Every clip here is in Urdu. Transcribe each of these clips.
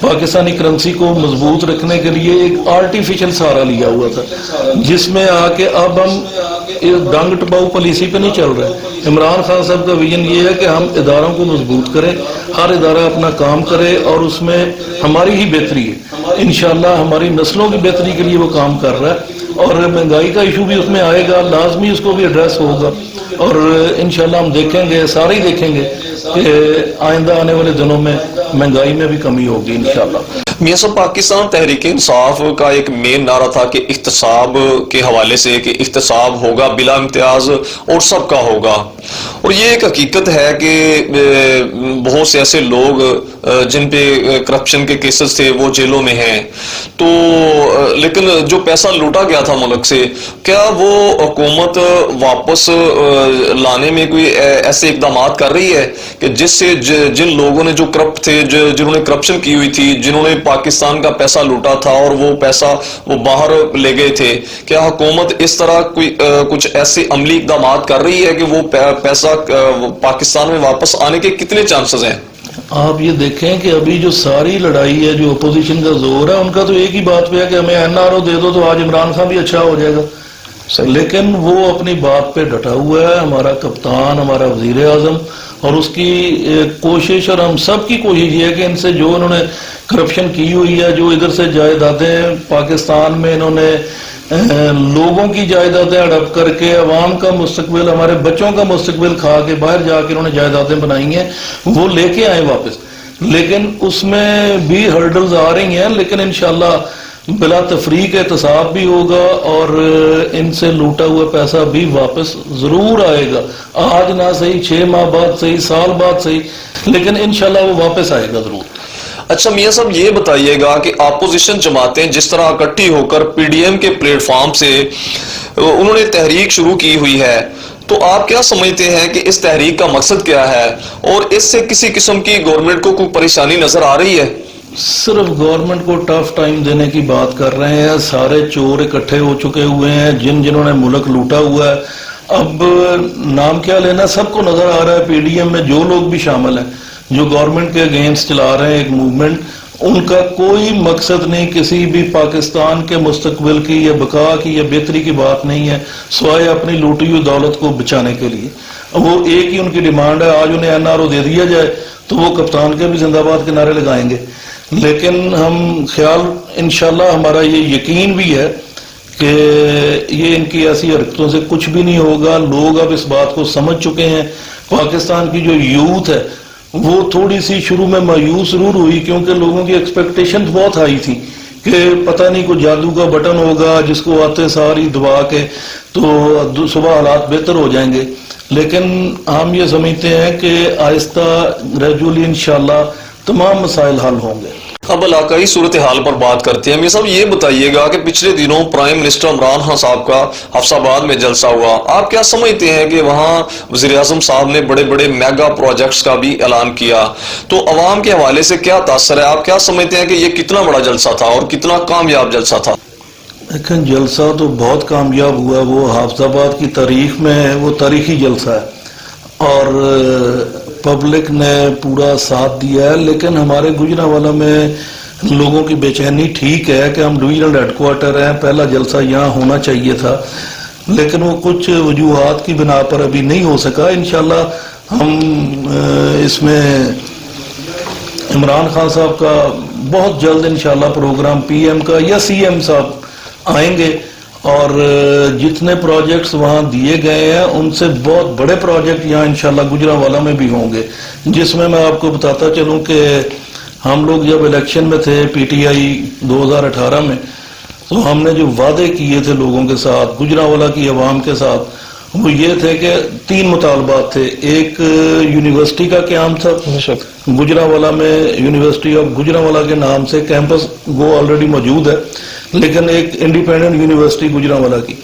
پاکستانی کرنسی کو مضبوط رکھنے کے لیے ایک آرٹیفیشل سہارا لیا ہوا تھا، جس میں آ کے اب ہم ڈانگ ٹپاؤ پالیسی پہ نہیں چل رہے۔ عمران خان صاحب کا ویژن یہ ہے کہ ہم اداروں کو مضبوط کریں، ہر ادارہ اپنا کام کرے اور اس میں ہماری ہی بہتری ہے، انشاءاللہ ہماری نسلوں کی بہتری کے لیے وہ کام کر رہا ہے۔ اور مہنگائی کا ایشو بھی اس میں آئے گا، لازمی اس کو بھی ایڈریس ہوگا، اور انشاءاللہ ہم دیکھیں گے، سارے ہی دیکھیں گے کہ آئندہ آنے والے دنوں میں مہنگائی میں بھی کمی ہوگی انشاءاللہ۔ میاں صاحب، پاکستان تحریک انصاف کا ایک مین نعرہ تھا کہ احتساب کے حوالے سے کہ احتساب ہوگا بلا امتیاز اور سب کا ہوگا، اور یہ ایک حقیقت ہے کہ بہت سے ایسے لوگ جن پہ کرپشن کے کیسز تھے وہ جیلوں میں ہیں، تو لیکن جو پیسہ لوٹا گیا تھا ملک سے، کیا وہ حکومت واپس لانے میں کوئی ایسے اقدامات کر رہی ہے کہ جس سے جن لوگوں نے جو کرپٹ تھے، جنہوں نے کرپشن کی ہوئی تھی، جنہوں نے پاکستان کا پیسہ لوٹا تھا اور وہ پیسہ وہ باہر لے گئے تھے، کیا حکومت اس طرح کوئی کچھ ایسے عملی اقدامات کر رہی ہے کہ وہ پیسہ پاکستان میں واپس آنے کے کتنے چانسز ہیں؟ آپ یہ دیکھیں کہ ابھی جو ساری لڑائی ہے، جو اپوزیشن کا زور ہے، ان کا تو ایک ہی بات پہ ہے کہ ہمیں NRO دے دو تو آج عمران خان بھی اچھا ہو جائے گا، لیکن وہ اپنی بات پہ ڈٹا ہوا ہے۔ ہمارا کپتان، ہمارا وزیر اعظم، اور اس کی کوشش اور ہم سب کی کوشش یہ ہے کہ ان سے جو انہوں نے کرپشن کی ہوئی ہے، جو ادھر سے جائیدادیں پاکستان میں انہوں نے لوگوں کی جائیدادیں ہڑپ کر کے عوام کا مستقبل، ہمارے بچوں کا مستقبل کھا کے باہر جا کے انہوں نے جائیدادیں بنائی ہیں، وہ لے کے آئیں واپس، لیکن اس میں بھی ہرڈلز آ رہی ہیں، لیکن انشاءاللہ بلا تفریق احتساب بھی ہوگا اور ان سے لوٹا ہوا پیسہ بھی واپس ضرور آئے گا، آج نہ صحیح 6 ماہ بعد صحیح، سال بعد صحیح، لیکن انشاءاللہ وہ واپس آئے گا ضرور۔ اچھا میاں صاحب، یہ بتائیے گا کہ اپوزیشن جماعتیں جس طرح اکٹھی ہو کر PDM کے پلیٹ فارم سے انہوں نے تحریک شروع کی ہوئی ہے، تو آپ کیا سمجھتے ہیں کہ اس تحریک کا مقصد کیا ہے، اور اس سے کسی قسم کی گورنمنٹ کو کوئی پریشانی نظر آ رہی ہے؟ صرف گورنمنٹ کو ٹف ٹائم دینے کی بات کر رہے ہیں، سارے چور اکٹھے ہو چکے ہوئے ہیں، جنہوں نے ملک لوٹا ہوا ہے، اب نام کیا لینا، سب کو نظر آ رہا ہے PDM میں جو لوگ بھی شامل ہیں، جو گورنمنٹ کے اگینسٹ چلا رہے ہیں ایک موومنٹ، ان کا کوئی مقصد نہیں کسی بھی پاکستان کے مستقبل کی یا بقا کی یا بہتری کی بات نہیں ہے، سوائے اپنی لوٹی ہوئی دولت کو بچانے کے لیے۔ وہ ایک ہی ان کی ڈیمانڈ ہے، آج انہیں NRO دے دیا جائے تو وہ کپتان کے بھی زندہ باد کے نعرے لگائیں گے، لیکن ہم خیال انشاءاللہ ہمارا یہ یقین بھی ہے کہ یہ ان کی ایسی حرکتوں سے کچھ بھی نہیں ہوگا۔ لوگ اب اس بات کو سمجھ چکے ہیں، پاکستان کی جو یوتھ ہے وہ تھوڑی سی شروع میں مایوس ضرور ہوئی، کیونکہ لوگوں کی ایکسپیکٹیشن بہت ہائی تھی کہ پتہ نہیں کوئی جادو کا بٹن ہوگا جس کو آتے ساری دبا کے تو صبح حالات بہتر ہو جائیں گے، لیکن ہم یہ سمجھتے ہیں کہ آہستہ گریجولی انشاءاللہ تمام مسائل حل ہوں گے۔ اب علاقائی صورتحال پر بات کرتے ہیں۔ میاں صاحب یہ بتائیے گا کہ پچھلے دنوں پرائم منسٹر عمران خان صاحب کا حفص آباد میں جلسہ ہوا، آپ کیا سمجھتے ہیں کہ وہاں وزیر اعظم صاحب نے بڑے بڑے میگا پروجیکٹس کا بھی اعلان کیا، تو عوام کے حوالے سے کیا تاثر ہے؟ آپ کیا سمجھتے ہیں کہ یہ کتنا بڑا جلسہ تھا اور کتنا کامیاب جلسہ تھا؟ لیکن جلسہ تو بہت کامیاب ہوا، وہ حافظ آباد کی تاریخ میں ہے، وہ تاریخی جلسہ ہے اور پبلک نے پورا ساتھ دیا ہے، لیکن ہمارے گجرانوالہ میں لوگوں کی بے چینی ٹھیک ہے کہ ہم ڈویژنل ہیڈ کوارٹر ہیں، پہلا جلسہ یہاں ہونا چاہیے تھا، لیکن وہ کچھ وجوہات کی بنا پر ابھی نہیں ہو سکا۔ انشاءاللہ ہم اس میں عمران خان صاحب کا بہت جلد انشاءاللہ پروگرام PM کا یا CM صاحب آئیں گے، اور جتنے پروجیکٹس وہاں دیے گئے ہیں ان سے بہت بڑے پروجیکٹ یہاں انشاءاللہ گجرانوالہ میں بھی ہوں گے، جس میں آپ کو بتاتا چلوں کہ ہم لوگ جب الیکشن میں تھے PTI 2018 میں، تو ہم نے جو وعدے کیے تھے لوگوں کے ساتھ، گجرانوالہ کی عوام کے ساتھ، وہ یہ تھے کہ 3 مطالبات تھے۔ ایک یونیورسٹی کا قیام تھا گجرانوالہ میں، یونیورسٹی آف گجرانوالہ کے نام سے کیمپس وہ آلریڈی موجود ہے، لیکن ایک انڈیپینڈنٹ یونیورسٹی گجرانوالہ کی،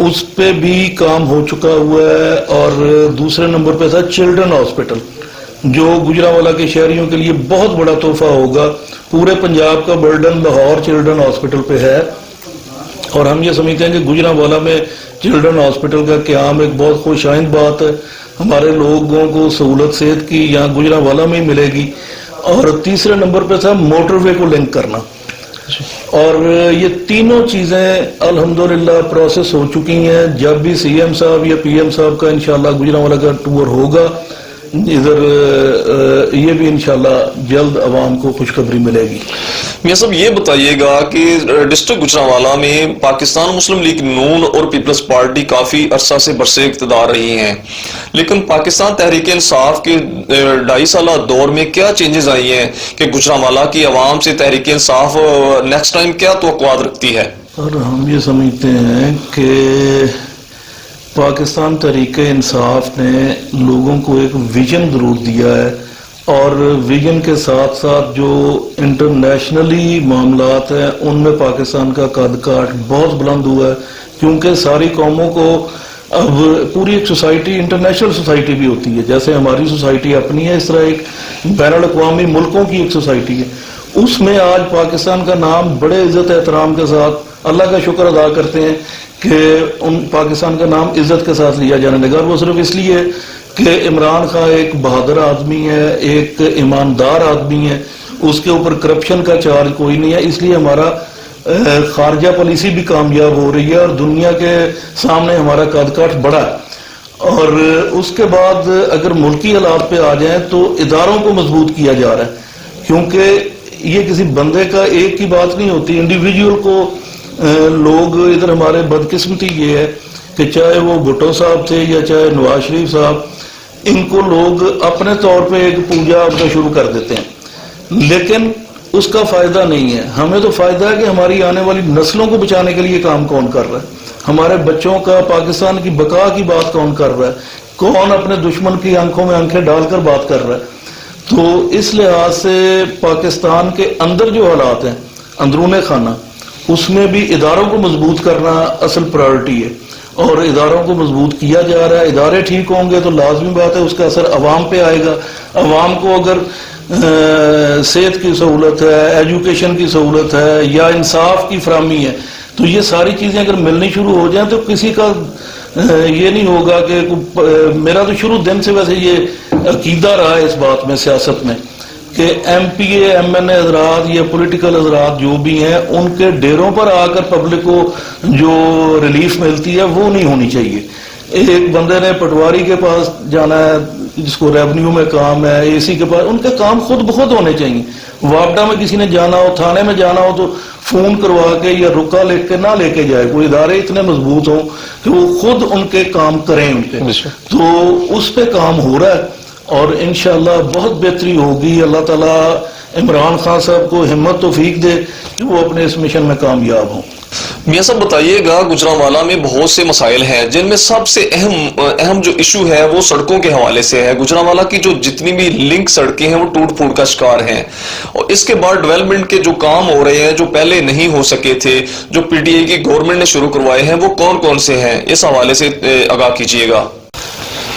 اس پہ بھی کام ہو چکا ہوا ہے۔ اور دوسرے نمبر پہ تھا چلڈرن ہاسپٹل، جو گجرانوالہ کے شہریوں کے لیے بہت بڑا تحفہ ہوگا۔ پورے پنجاب کا برڈن لاہور چلڈرن ہاسپٹل پہ ہے، اور ہم یہ سمجھتے ہیں کہ گجرانوالہ میں چلڈرن ہاسپٹل کا قیام ایک بہت خوش آئند بات ہے، ہمارے لوگوں کو سہولت صحت کی یہاں گجرانوالہ میں ہی ملے گی۔ اور تیسرے نمبر پہ تھا موٹر وے کو لنک کرنا. اور یہ تینوں چیزیں الحمدللہ پروسیس ہو چکی ہیں. جب بھی سی ایم صاحب یا پی ایم صاحب کا انشاءاللہ گجرانوالہ کا ٹور ہوگا ادھر یہ بھی انشاءاللہ جلد عوام کو خوشخبری ملے گی. میاں صاحب یہ بتائیے گا کہ ڈسٹرکٹ گجرانوالہ میں پاکستان مسلم لیگ نون اور پیپلز پارٹی کافی عرصہ سے برسر اقتدار رہی ہیں، لیکن پاکستان تحریک انصاف کے 2.5 سالہ دور میں کیا چینجز آئی ہیں کہ گجرانوالہ کی عوام سے تحریک انصاف نیکسٹ ٹائم کیا توقعات رکھتی ہے؟ اور ہم یہ سمجھتے ہیں کہ پاکستان تحریک انصاف نے لوگوں کو ایک ویژن ضرور دیا ہے، اور ویژن کے ساتھ ساتھ جو انٹرنیشنلی معاملات ہیں ان میں پاکستان کا قد کاٹ بہت بلند ہوا ہے، کیونکہ ساری قوموں کو اب پوری ایک سوسائٹی انٹرنیشنل سوسائٹی بھی ہوتی ہے، جیسے ہماری سوسائٹی اپنی ہے اس طرح ایک بین الاقوامی ملکوں کی ایک سوسائٹی ہے. اس میں آج پاکستان کا نام بڑے عزت احترام کے ساتھ اللہ کا شکر ادا کرتے ہیں کہ پاکستان کا نام عزت کے ساتھ لیا جانے لگا. اور وہ صرف اس لیے کہ عمران خان ایک بہادر آدمی ہے، ایک ایماندار آدمی ہے، اس کے اوپر کرپشن کا چارج کوئی نہیں ہے، اس لیے ہمارا خارجہ پالیسی بھی کامیاب ہو رہی ہے اور دنیا کے سامنے ہمارا قد کاٹ بڑا ہے. اور اس کے بعد اگر ملکی حالات پہ آ جائیں تو اداروں کو مضبوط کیا جا رہا ہے، کیونکہ یہ کسی بندے کا ایک کی بات نہیں ہوتی، انڈیویجول کو لوگ ادھر ہمارے بدقسمتی یہ ہے کہ چاہے وہ بھٹو صاحب تھے یا چاہے نواز شریف صاحب، ان کو لوگ اپنے طور پہ ایک پوجا ان کا شروع کر دیتے ہیں، لیکن اس کا فائدہ نہیں ہے. ہمیں تو فائدہ ہے کہ ہماری آنے والی نسلوں کو بچانے کے لیے کام کون کر رہا ہے، ہمارے بچوں کا پاکستان کی بقا کی بات کون کر رہا ہے، کون اپنے دشمن کی آنکھوں میں آنکھیں ڈال کر بات کر رہا ہے. تو اس لحاظ سے پاکستان کے اندر جو حالات ہیں اندرون خانہ، اس میں بھی اداروں کو مضبوط کرنا اصل پرائرٹی ہے، اور اداروں کو مضبوط کیا جا رہا ہے. ادارے ٹھیک ہوں گے تو لازمی بات ہے اس کا اثر عوام پہ آئے گا. عوام کو اگر صحت کی سہولت ہے، ایجوکیشن کی سہولت ہے یا انصاف کی فراہمی ہے، تو یہ ساری چیزیں اگر ملنی شروع ہو جائیں تو کسی کا یہ نہیں ہوگا کہ میرا تو شروع دن سے ویسے یہ عقیدہ رہا ہے اس بات میں سیاست میں کہ M P A M N A حضرات یا پولیٹیکل حضرات جو بھی ہیں ان کے ڈیروں پر آ کر پبلک کو جو ریلیف ملتی ہے وہ نہیں ہونی چاہیے. ایک بندے نے پٹواری کے پاس جانا ہے جس کو ریونیو میں کام ہے، اے سی کے پاس، ان کے کام خود بخود ہونے چاہیے. واپڈا میں کسی نے جانا ہو، تھانے میں جانا ہو تو فون کروا کے یا رکا لے کے نہ لے کے جائے. کوئی ادارے اتنے مضبوط ہوں کہ وہ خود ان کے کام کریں ان کے، تو اس پہ کام ہو رہا ہے اور انشاءاللہ بہت بہتری ہوگی. اللہ تعالیٰ عمران خان صاحب کو ہمت توفیق دے کہ وہ اپنے اس مشن میں کامیاب ہوں. میاں صاحب بتائیے گا گجرانوالہ میں بہت سے مسائل ہیں جن میں سب سے اہم جو ایشو ہے وہ سڑکوں کے حوالے سے ہے. گجرانوالہ کی جو جتنی بھی لنک سڑکیں ہیں وہ ٹوٹ پھوٹ کا شکار ہیں، اور اس کے بعد ڈیولپمنٹ کے جو کام ہو رہے ہیں جو پہلے نہیں ہو سکے تھے، جو پی ٹی آئی کی گورنمنٹ نے شروع کروائے ہیں، وہ کون کون سے ہیں؟ اس حوالے سے آگاہ کیجیے گا.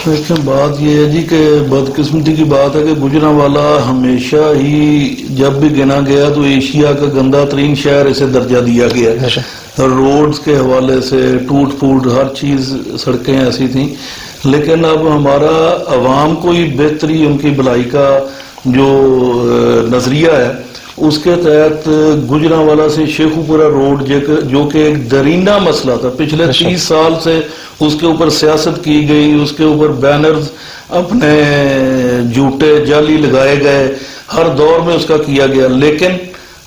دیکھیں بات یہ ہے جی کہ بدقسمتی کی بات ہے کہ گجرانوالہ ہمیشہ ہی جب بھی گنا گیا تو ایشیا کا گندہ ترین شہر اسے درجہ دیا گیا ہے. روڈز کے حوالے سے ٹوٹ پھوٹ ہر چیز سڑکیں ایسی تھیں، لیکن اب ہمارا عوام کو ہی بہتری ان کی بھلائی کا جو نظریہ ہے اس کے تحت گجرانوالہ سے شیخوپورہ روڈ جو کہ ایک درینہ مسئلہ تھا، پچھلے 30 سال سے اس کے اوپر سیاست کی گئی، اس کے اوپر بینرز اپنے جھوٹے جعلی لگائے گئے، ہر دور میں اس کا کیا گیا. لیکن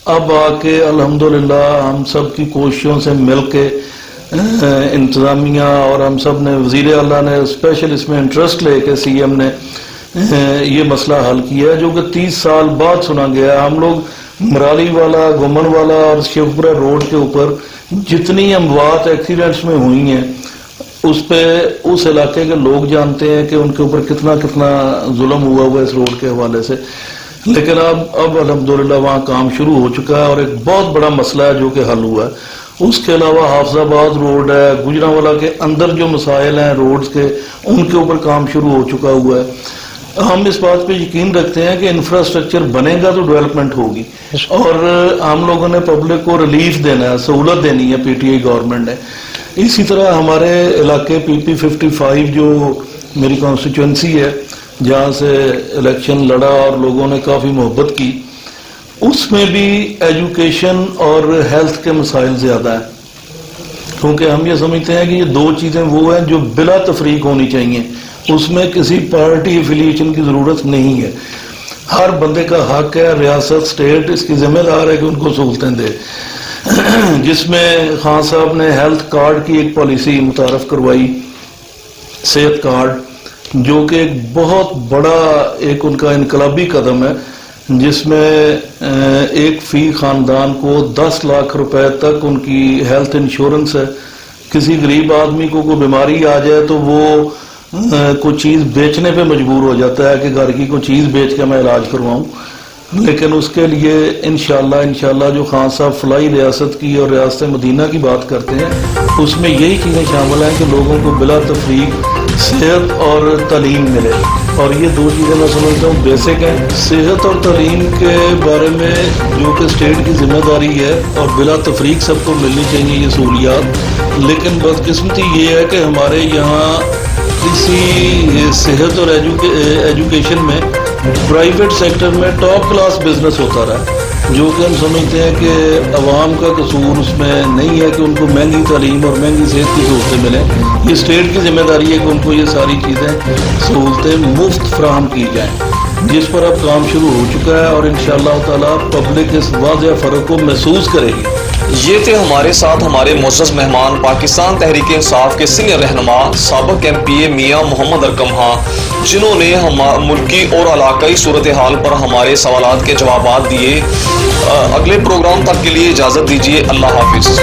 اب آ کے الحمدللہ ہم سب کی کوششوں سے مل کے انتظامیہ اور ہم سب نے، وزیر اعلیٰ نے اسپیشل اس میں انٹرسٹ لے کے سی ایم نے یہ مسئلہ حل کیا ہے جو کہ 30 سال بعد سنا گیا. ہم لوگ مرالی والا، گومن والا اور شیخوپورہ روڈ کے اوپر جتنی اموات ایکسیڈنٹس میں ہوئی ہیں اس پہ اس علاقے کے لوگ جانتے ہیں کہ ان کے اوپر کتنا ظلم ہوا ہے اس روڈ کے حوالے سے. لیکن اب الحمدللہ وہاں کام شروع ہو چکا ہے اور ایک بہت بڑا مسئلہ ہے جو کہ حل ہوا ہے. اس کے علاوہ حافظ آباد روڈ ہے، گجرانوالہ کے اندر جو مسائل ہیں روڈز کے ان کے اوپر کام شروع ہو چکا ہوا ہے. ہم اس بات پہ یقین رکھتے ہیں کہ انفراسٹرکچر بنے گا تو ڈیولپمنٹ ہوگی، اور ہم لوگوں نے پبلک کو ریلیف دینا ہے، سہولت دینی ہے پی ٹی آئی گورنمنٹ نے. اسی طرح ہمارے علاقے پی پی 55 جو میری کانسٹیچوئنسی ہے جہاں سے الیکشن لڑا اور لوگوں نے کافی محبت کی، اس میں بھی ایجوکیشن اور ہیلتھ کے مسائل زیادہ ہیں، کیونکہ ہم یہ سمجھتے ہیں کہ یہ دو چیزیں وہ ہیں جو بلا تفریق ہونی چاہیے، اس میں کسی پارٹی افیلیشن کی ضرورت نہیں ہے، ہر بندے کا حق ہے، ریاست اسٹیٹ اس کی ذمہ دار ہے کہ ان کو سہولتیں دے، جس میں خان صاحب نے ہیلتھ کارڈ کی ایک پالیسی متعارف کروائی، صحت کارڈ، جو کہ ایک بہت بڑا ایک ان کا انقلابی قدم ہے، جس میں ایک فی خاندان کو 10 لاکھ روپے تک ان کی ہیلتھ انشورنس ہے۔ کسی غریب آدمی کو کوئی بیماری آ جائے تو وہ کوئی چیز بیچنے پہ مجبور ہو جاتا ہے کہ گھر کی کوئی چیز بیچ کے میں علاج کرواؤں، لیکن اس کے لیے انشاءاللہ جو خان صاحب فلاحی ریاست کی اور ریاست مدینہ کی بات کرتے ہیں، اس میں یہی چیزیں شامل ہیں کہ لوگوں کو بلا تفریق صحت اور تعلیم ملے، اور یہ دو چیزیں میں سمجھتا ہوں بیسک ہیں۔ صحت اور تعلیم کے بارے میں جو کہ اسٹیٹ کی ذمہ داری ہے اور بلا تفریق سب کو ملنی چاہیے یہ سہولیات، لیکن بدقسمتی یہ ہے کہ ہمارے یہاں کسی صحت اور ایجوکیشن میں پرائیویٹ سیکٹر میں ٹاپ کلاس بزنس ہوتا رہا، جو کہ ہم سمجھتے ہیں کہ عوام کا قصور اس میں نہیں ہے کہ ان کو مہنگی تعلیم اور مہنگی صحت کی سہولتیں ملیں، یہ اسٹیٹ کی ذمہ داری ہے کہ ان کو یہ ساری چیزیں سہولتیں مفت فراہم کی جائیں، جس پر اب کام شروع ہو چکا ہے، اور انشاءاللہ تعالی پبلک اس واضح فرق کو محسوس کرے گی۔ یہ تھے ہمارے ساتھ ہمارے معزز مہمان پاکستان تحریک انصاف کے سینئر رہنما سابق MP میاں محمد ارکم خان، جنہوں نے ملکی اور علاقائی صورتحال پر ہمارے سوالات کے جوابات دیے۔ اگلے پروگرام تک کے لیے اجازت دیجیے، اللہ حافظ۔